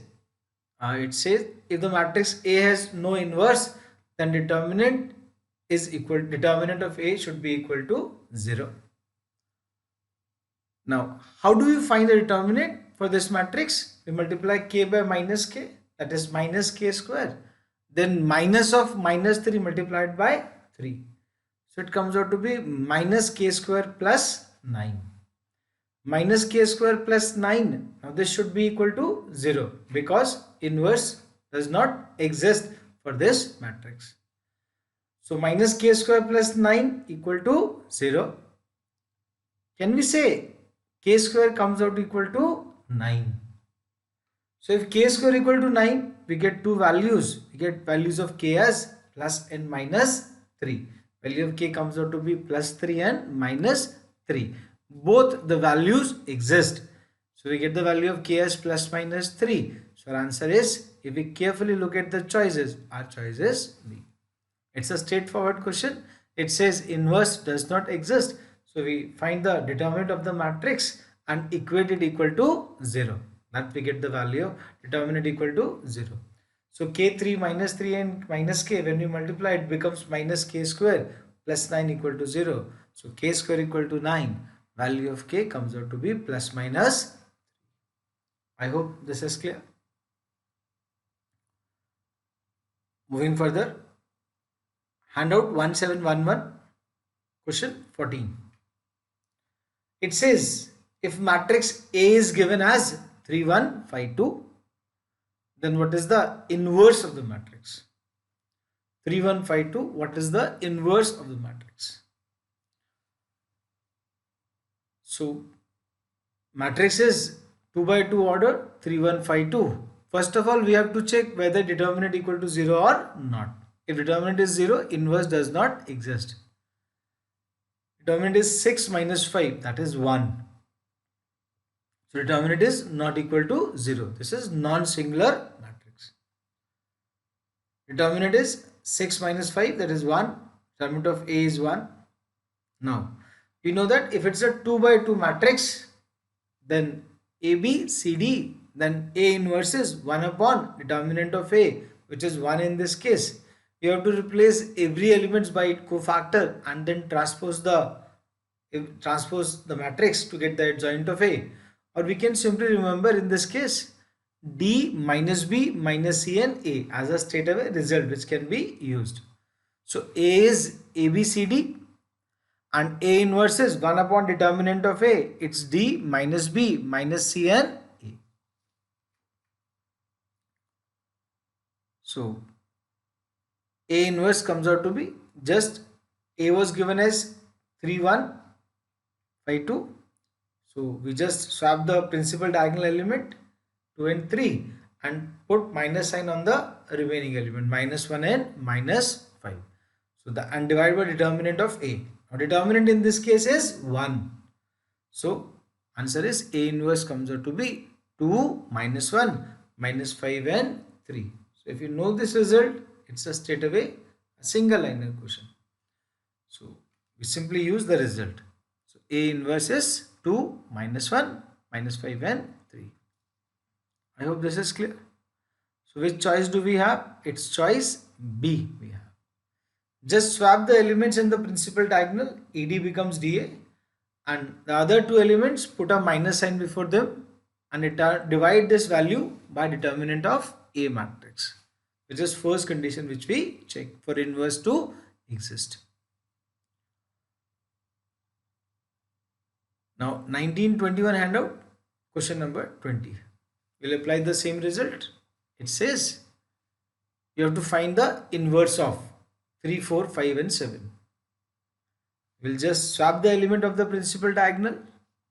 if the matrix A has no inverse, then determinant of A should be equal to 0. Now, how do we find the determinant for this matrix? We multiply K by minus K, that is minus K square. Then minus of minus 3 multiplied by 3. So it comes out to be minus K square plus 9. Minus K square plus 9. Now this should be equal to 0 because inverse does not exist for this matrix. So minus K square plus 9 equal to 0. Can we say K square comes out equal to 9? So if K square equal to 9, we get two values. We get values of K as plus and minus 3. Value of K comes out to be plus 3 and minus 3. Both the values exist. So we get the value of K as plus minus 3. So our answer is, if we carefully look at the choices, our choice is B. It's a straightforward question. It says inverse does not exist. So we find the determinant of the matrix and equate it equal to 0. That we get the value of determinant equal to 0. So K3 minus 3 and minus K, when we multiply, it becomes minus K square plus 9 equal to 0. So K square equal to 9. Value of K comes out to be plus minus. I hope this is clear. Moving further. Handout 1711, question 14. It says if matrix A is given as 3, 1, 5, 2, then what is the inverse of the matrix? 3, 1, 5, 2, what is the inverse of the matrix? So matrix is 2 by 2 order, 3, 1, 5, 2. First of all, we have to check whether determinant equal to 0 or not. If determinant is 0, inverse does not exist. Determinant is 6 minus 5, that is 1. So determinant is not equal to 0. This is non-singular matrix. Determinant is 6 minus 5, that is 1. Determinant of A is 1. Now, we know that if it's a 2 by 2 matrix, then AB, CD, then A inverse is 1 upon determinant of A, which is 1 in this case. You have to replace every element by its cofactor and then transpose the matrix to get the adjoint of A. Or we can simply remember in this case D minus B minus C and A as a straightaway result which can be used. So A is ABCD and A inverse is 1 upon determinant of A. It's D minus B minus C and A. So A inverse comes out to be just A was given as 3, 1, 5, 2. So we just swap the principal diagonal element 2 and 3 and put minus sign on the remaining element minus 1 and minus 5. So the undivided by determinant of A. Now determinant in this case is 1. So answer is A inverse comes out to be 2 minus 1 minus 5 and 3. So if you know this result, it's a straightaway a single line question. So we simply use the result. So A inverse is 2, -1, -5 and 3. I hope this is clear. So which choice do we have? It's choice B we have. Just swap the elements in the principal diagonal. ED becomes DA, and the other two elements put a minus sign before them, and divide this value by determinant of A matrix, which is first condition which we check for inverse to exist. Now 1921 handout, question number 20. We'll apply the same result. It says you have to find the inverse of 3, 4, 5 and 7. We'll just swap the element of the principal diagonal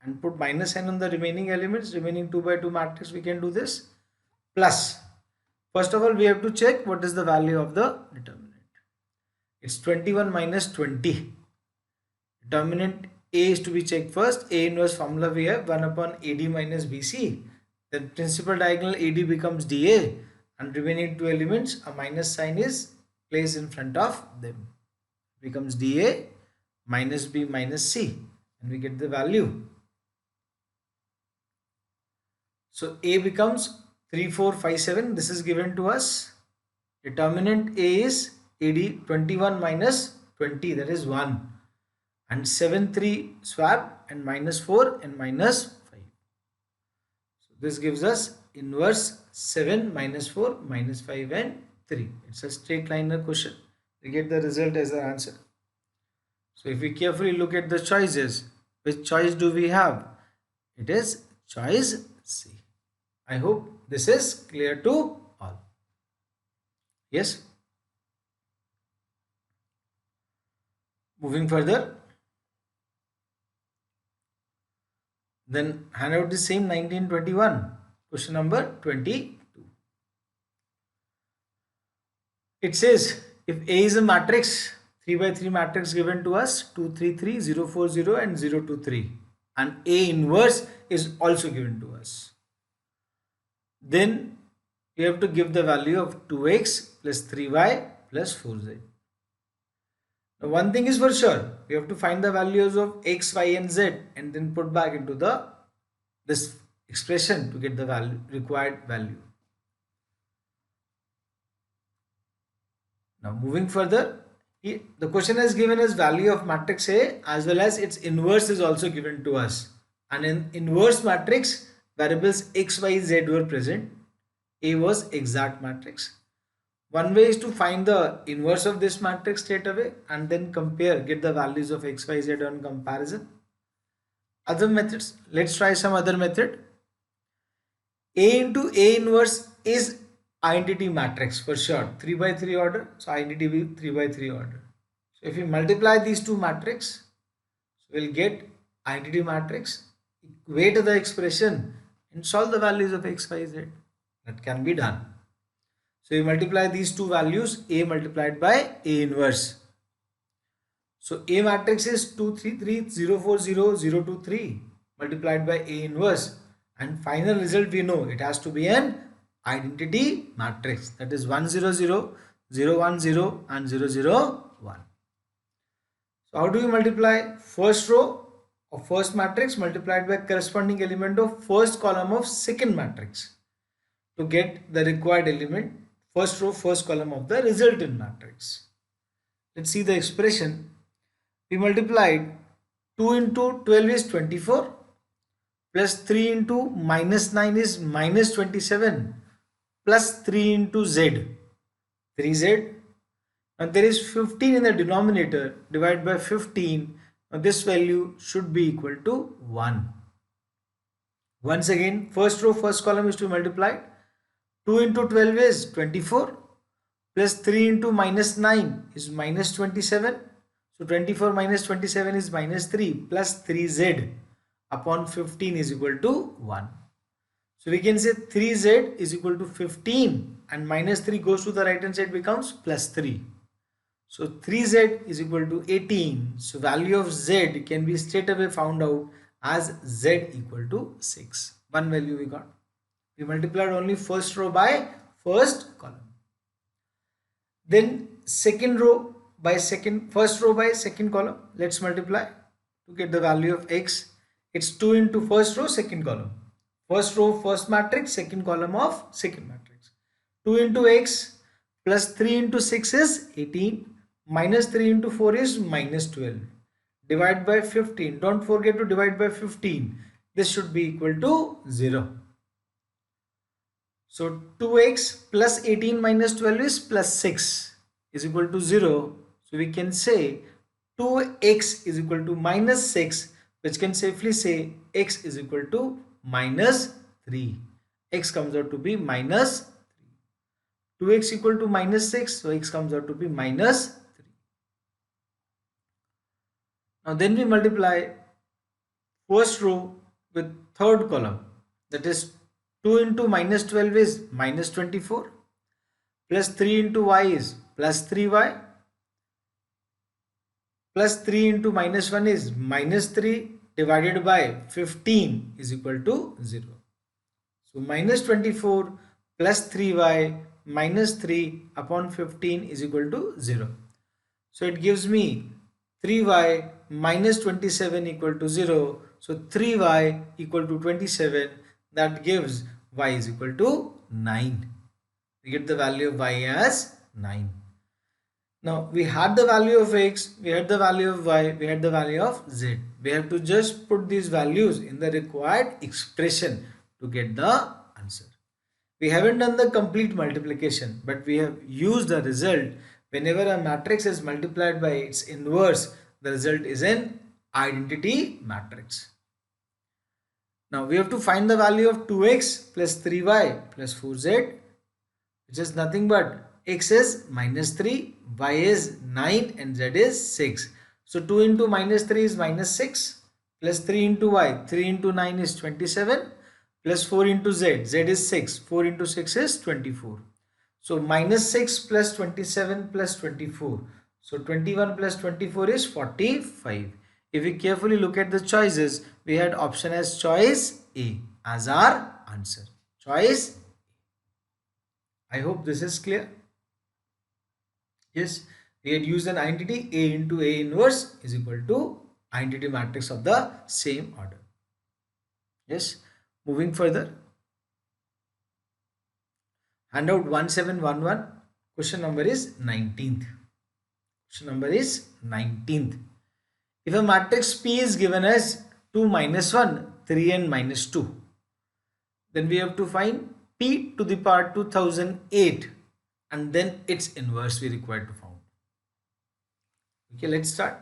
and put minus sign on the remaining elements, remaining 2 by 2 matrix. We can do this. Plus, first of all, we have to check what is the value of the determinant. It's 21 minus 20. Determinant A is to be checked first. A inverse formula we have 1 upon AD minus BC. Then principal diagonal AD becomes DA, and remaining two elements, a minus sign is placed in front of them. It becomes DA minus B minus C, and we get the value. So A becomes 3, 4, 5, 7. This is given to us. Determinant A is AD 21 minus 20, that is 1. And 7, 3 swap, and -4 and -5. So this gives us inverse 7, -4, -5 and 3. It's a straight linear question. We get the result as the answer. So if we carefully look at the choices, which choice do we have? It is choice C. I hope this is clear to all. Yes. Moving further. Then hand out the same 1921. Question number 22. It says if A is a matrix, 3 by 3 matrix given to us, 2, 3, 3, 0, 4, 0 and 0, 2, 3, and A inverse is also given to us, then we have to give the value of 2x plus 3y plus 4z. Now one thing is for sure, we have to find the values of x, y and z and then put back into this expression to get the required value. Now moving further, the question is given as value of matrix A as well as its inverse is also given to us, and in inverse matrix variables x, y, z were present. A was exact matrix. One way is to find the inverse of this matrix straight away and then get the values of x, y, z on comparison. Other methods, let's try some other method. A into A inverse is identity matrix for sure, 3 by 3 order, so identity will be 3 by 3 order. So if we multiply these two matrices, so we'll get identity matrix, equate the expression and solve the values of x, y, z. That can be done. So you multiply these two values, A multiplied by A inverse. So A matrix is 2, 3, 3, 0, 4, 0, 0, 2, 3 multiplied by A inverse, and final result we know it has to be an identity matrix, that is 1, 0, 0, 0, 1, 0 and 0, 0, 1. So how do you multiply? First row of first matrix multiplied by corresponding element of first column of second matrix to get the required element, first row first column of the resultant matrix. Let's see the expression. We multiplied 2 into 12 is 24 plus 3 into minus 9 is minus 27 plus 3 into z, 3z. Now there is 15 in the denominator, divided by 15. Now this value should be equal to 1. Once again, first row first column is to be multiplied. 2 into 12 is 24 plus 3 into minus 9 is minus 27. So 24 minus 27 is minus 3 plus 3z upon 15 is equal to 1. So we can say 3z is equal to 15 and minus 3 goes to the right hand side, becomes plus 3. So 3z is equal to 18. So value of z can be straight away found out as z equal to 6. One value we got. We multiplied only first row by first column. Then second row by first row by second column. Let's multiply to get the value of x. It's 2 into first row, second column. First row, first matrix, second column of second matrix. 2 into x plus 3 into 6 is 18. Minus 3 into 4 is minus 12. Divide by 15. Don't forget to divide by 15. This should be equal to 0. So 2x plus 18 minus 12 is plus 6 is equal to 0. So we can say 2x is equal to minus 6, which can safely say x is equal to minus 3. X comes out to be minus 3. 2x equal to minus 6, so x comes out to be minus 3. Now then we multiply first row with third column, that is 2 into minus 12 is minus 24, plus 3 into y is plus 3y, plus 3 into minus 1 is minus 3, divided by 15 is equal to 0. So minus 24 plus 3y minus 3 upon 15 is equal to 0. So it gives me 3y minus 27 equal to 0. So 3y equal to 27, that gives y is equal to 9. We get the value of y as 9. Now we had the value of x, we had the value of y, we had the value of z. We have to just put these values in the required expression to get the answer. We haven't done the complete multiplication, but we have used the result. Whenever a matrix is multiplied by its inverse, the result is an identity matrix. Now we have to find the value of 2x plus 3y plus 4z, which is nothing but x is minus 3, y is 9 and z is 6. So 2 into minus 3 is minus 6, plus 3 into y, 3 into 9 is 27, plus 4 into z, z is 6, 4 into 6 is 24. So minus 6 plus 27 plus 24. So 21 plus 24 is 45. If we carefully look at the choices, we had option as choice A as our answer. Choice. I hope this is clear. Yes, we had used an identity A into A inverse is equal to identity matrix of the same order. Yes, moving further. Handout 1711, question number is 19th. Question number is 19th. If a matrix P is given as 2 minus 1, 3 and minus 2, then we have to find P to the power 2008 and then its inverse we require to find. Okay, let's start.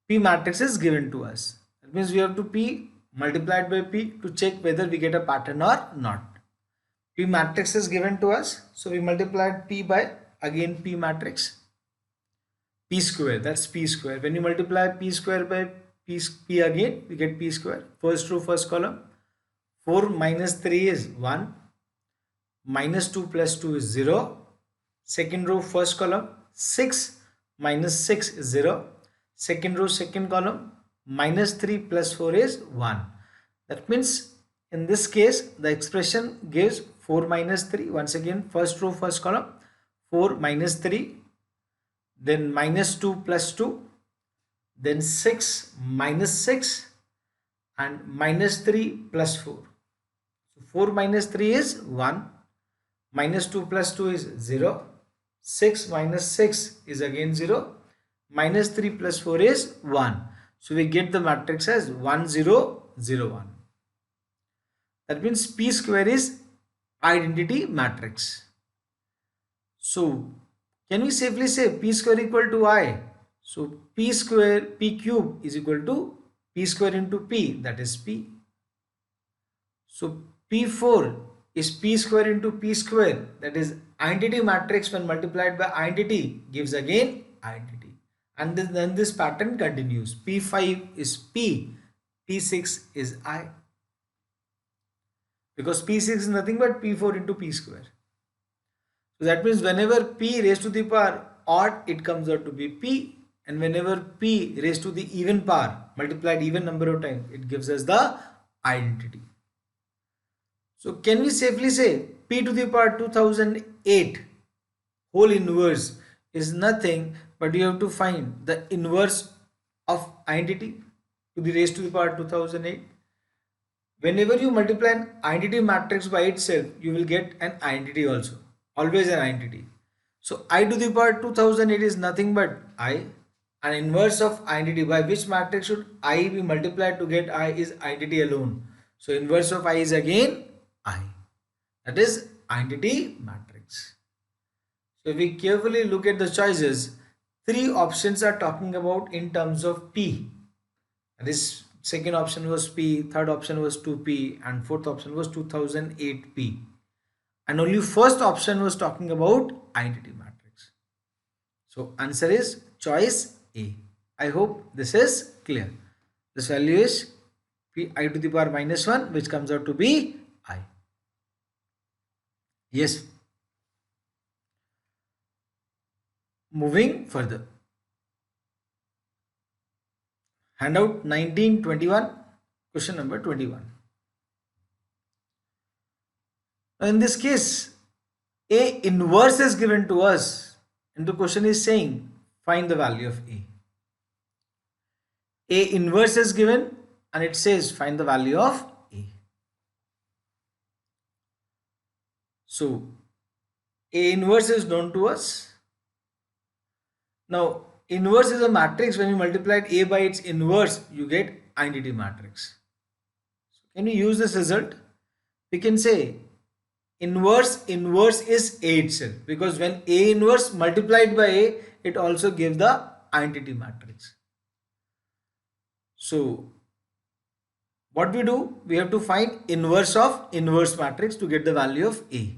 P matrix is given to us. That means we have to P multiplied by P to check whether we get a pattern or not. P matrix is given to us, so we multiplied P by again P matrix. P square, that's P square. When you multiply P square by P again, we get P square. First row, first column. 4 minus 3 is 1. Minus 2 plus 2 is 0. Second row, first column. 6 minus 6 is 0. Second row, second column. Minus 3 plus 4 is 1. That means in this case, the expression gives 4 minus 3. Once again, first row, first column. 4 minus 3. Then minus 2 plus 2. Then 6 minus 6. And minus 3 plus 4. So 4 minus 3 is 1. Minus 2 plus 2 is 0. 6 minus 6 is again 0. Minus 3 plus 4 is 1. So we get the matrix as 1 0 0 1. That means P square is identity matrix. So can we safely say P square equal to I? So P square, P cube is equal to P square into P, that is P. So P4 is P square into P square, that is identity matrix when multiplied by identity gives again identity. And then this pattern continues. P5 is P, P6 is I. Because P6 is nothing but P4 into P square. So that means whenever P raised to the power odd, it comes out to be P. And whenever P raised to the even power, multiplied even number of times, it gives us the identity. So can we safely say P to the power 2008 whole inverse is nothing but you have to find the inverse of identity. to the raised to the power 2008. Whenever you multiply an identity matrix by itself, you will get an identity also. Always an identity. So I to the power 2008 is nothing but I. An inverse of identity. By which matrix should I be multiplied to get I is identity alone. So inverse of I is again I. That is identity matrix. So if we carefully look at the choices, three options are talking about in terms of P. This second option was P, third option was 2P, and fourth option was 2008P. And only first option was talking about identity matrix. So answer is choice A. I hope this is clear. This value is P I to the power minus 1, which comes out to be I. Yes. Moving further. Handout 1921, question number 21. Now in this case, A inverse is given to us and the question is saying find the value of A. A inverse is given and it says find the value of A. So A inverse is known to us. Now inverse is a matrix. When you multiply A by its inverse, you get identity matrix. So can we use this result? We can say inverse is A itself, because when A inverse multiplied by A, it also gives the identity matrix. So what we do, we have to find inverse of inverse matrix to get the value of A.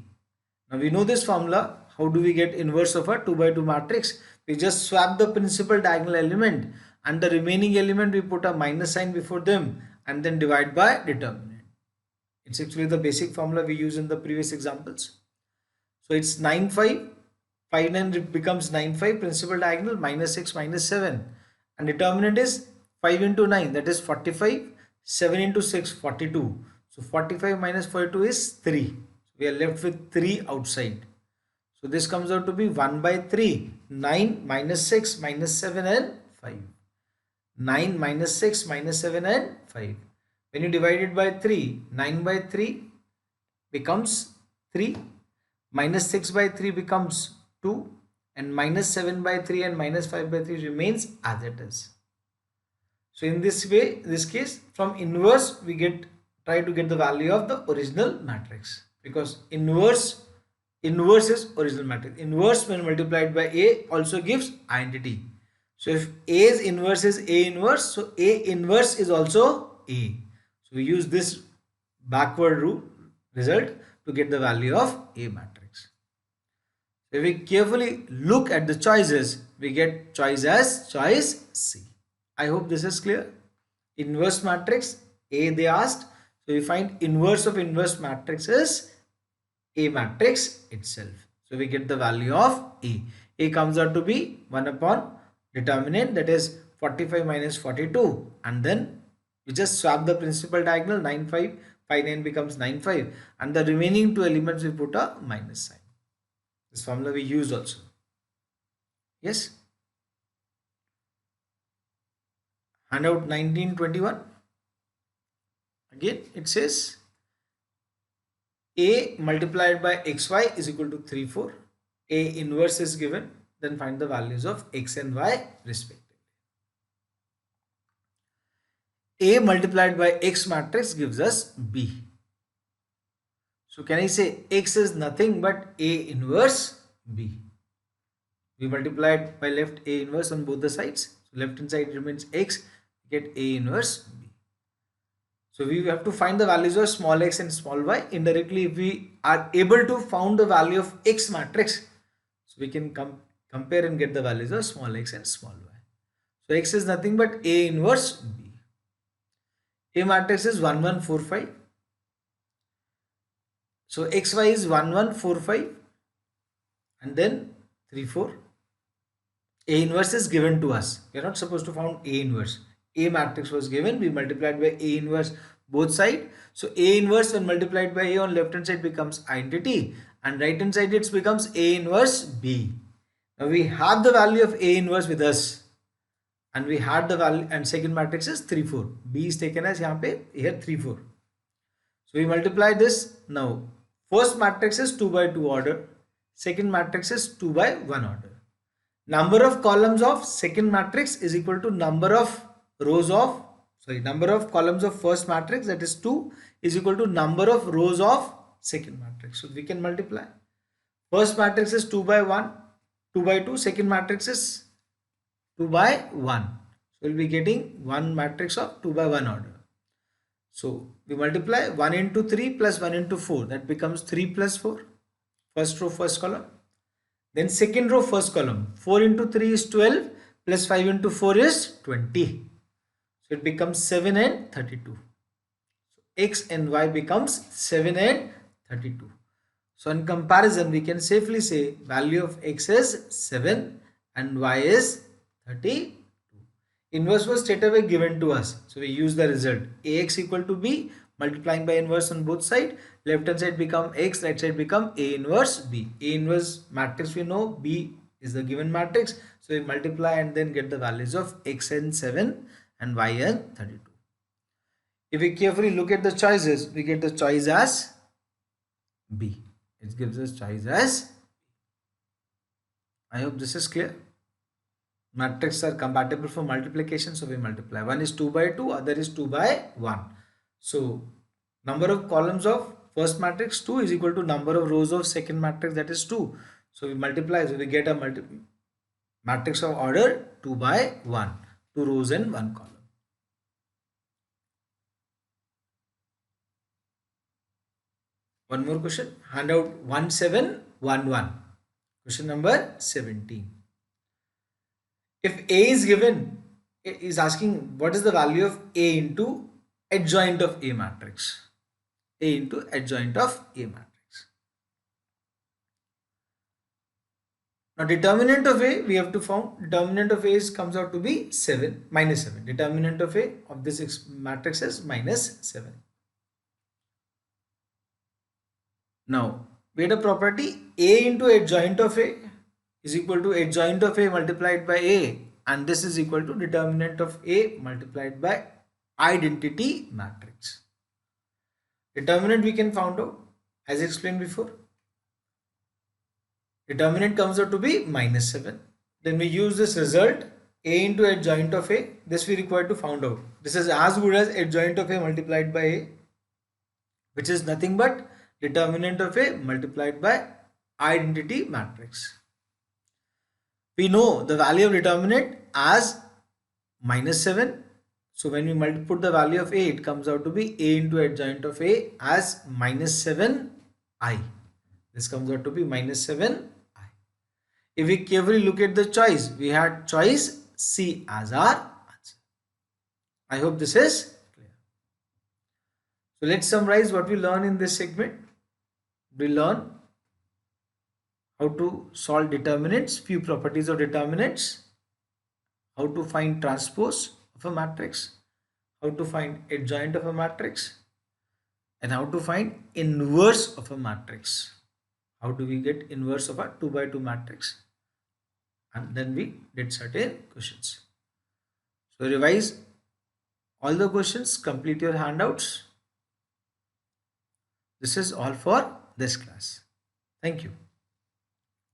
Now we know this formula. How do we get inverse of a 2 by 2 matrix? We just swap the principal diagonal element and the remaining element we put a minus sign before them and then divide by determinant. It's actually the basic formula we use in the previous examples. So it's 9 5, 5 9 becomes 9 5, principal diagonal minus 6 minus 7, and determinant is 5 into 9, that is 45, 7 into 6 42. So 45 minus 42 is 3. We are left with 3 outside. So this comes out to be 1 by 3, 9 minus 6 minus 7 and 5. 9 minus 6 minus 7 and 5. When you divide it by 3, 9 by 3 becomes 3, minus 6 by 3 becomes 2, and minus 7 by 3 and minus 5 by 3 remains as it is. So in this way, this case, from inverse we try to get the value of the original matrix, because inverse is original matrix. Inverse when multiplied by A also gives identity. So if A's inverse is A inverse, so A inverse is also A. So we use this backward result to get the value of A matrix. If we carefully look at the choices, we get choice as choice C. I hope this is clear. Inverse matrix A they asked. So we find inverse of inverse matrix is A matrix itself. So we get the value of A. A comes out to be 1 upon determinant, that is 45 minus 42, and then we just swap the principal diagonal, 9 5, 5 9 becomes 9 5, and the remaining two elements we put a minus sign. This formula we use also. Yes. Handout 1921. Again it says A multiplied by xy is equal to 3 4. A inverse is given. Then find the values of x and y respectively. A multiplied by x matrix gives us B. So can I say x is nothing but A inverse B. We multiplied by left A inverse on both the sides. So left hand side remains x, get A inverse B. So we have to find the values of small x and small y. Indirectly, if we are able to find the value of x matrix, so we can compare and get the values of small x and small y. So x is nothing but A inverse B. A matrix is 1 1 4 5. So xy is 1 1 4 5 and then 3 4. A inverse is given to us. We are not supposed to find A inverse. A matrix was given. We multiplied by A inverse both sides. So A inverse when multiplied by A on left hand side becomes identity, and right hand side it becomes A inverse B. Now we have the value of A inverse with us, and we had the value, and second matrix is 3 4. B is taken as यहाँ पे here 3 4. So we multiply this. Now first matrix is 2 by 2 order, second matrix is 2 by 1 order. Number of columns of second matrix is equal to number of rows of, number of columns of first matrix, that is 2, is equal to number of rows of second matrix. So we can multiply. First matrix is 2 by 1, 2 by 2, second matrix is 2 by 1. So we'll be getting one matrix of 2 by 1 order. So we multiply 1 into 3 plus 1 into 4, that becomes 3 plus 4. First row, first column. Then second row, first column. 4 into 3 is 12 plus 5 into 4 is 20. So it becomes 7 and 32. So x and y becomes 7 and 32. So in comparison, we can safely say value of x is 7 and y is 32. Inverse was straight away given to us. So we use the result. Ax equal to b, multiplying by inverse on both sides. Left hand side become x, right side become A inverse b. A inverse matrix we know, b is the given matrix. So we multiply and then get the values of x and 7 and y and 32. If we carefully look at the choices, we get the choice as B. It gives us choice as. I hope this is clear. Matrices are compatible for multiplication, so we multiply. One is 2 by 2, other is 2 by 1. So number of columns of first matrix 2 is equal to number of rows of second matrix, that is 2. So we multiply, so we get a matrix of order 2 by 1, 2 rows and 1 column. One more question, handout 1711, question number 17. If A is given, it is asking what is the value of A into adjoint of A matrix. A into adjoint of A matrix. Now determinant of A, we have to find. Determinant of A comes out to be 7, minus 7. Determinant of A of this matrix is minus 7. Now we had a property A into adjoint of A is equal to adjoint of A multiplied by A, and this is equal to determinant of A multiplied by identity matrix. Determinant we can find out as explained before. Determinant comes out to be minus 7. Then we use this result A into adjoint of A. This we require to find out. This is as good as adjoint of A multiplied by A, which is nothing but determinant of A multiplied by identity matrix. We know the value of determinant as minus 7. So when we put the value of A, it comes out to be A into adjoint of A as minus 7i. This comes out to be minus 7i. If we carefully look at the choice, we had choice C as our answer. I hope this is clear. So let's summarize what we learned in this segment. We learn how to solve determinants, few properties of determinants, how to find transpose of a matrix, how to find adjoint of a matrix, and how to find inverse of a matrix. How do we get inverse of a 2 by 2 matrix? And then we did certain questions. So revise all the questions, complete your handouts. This is all for this class. Thank you.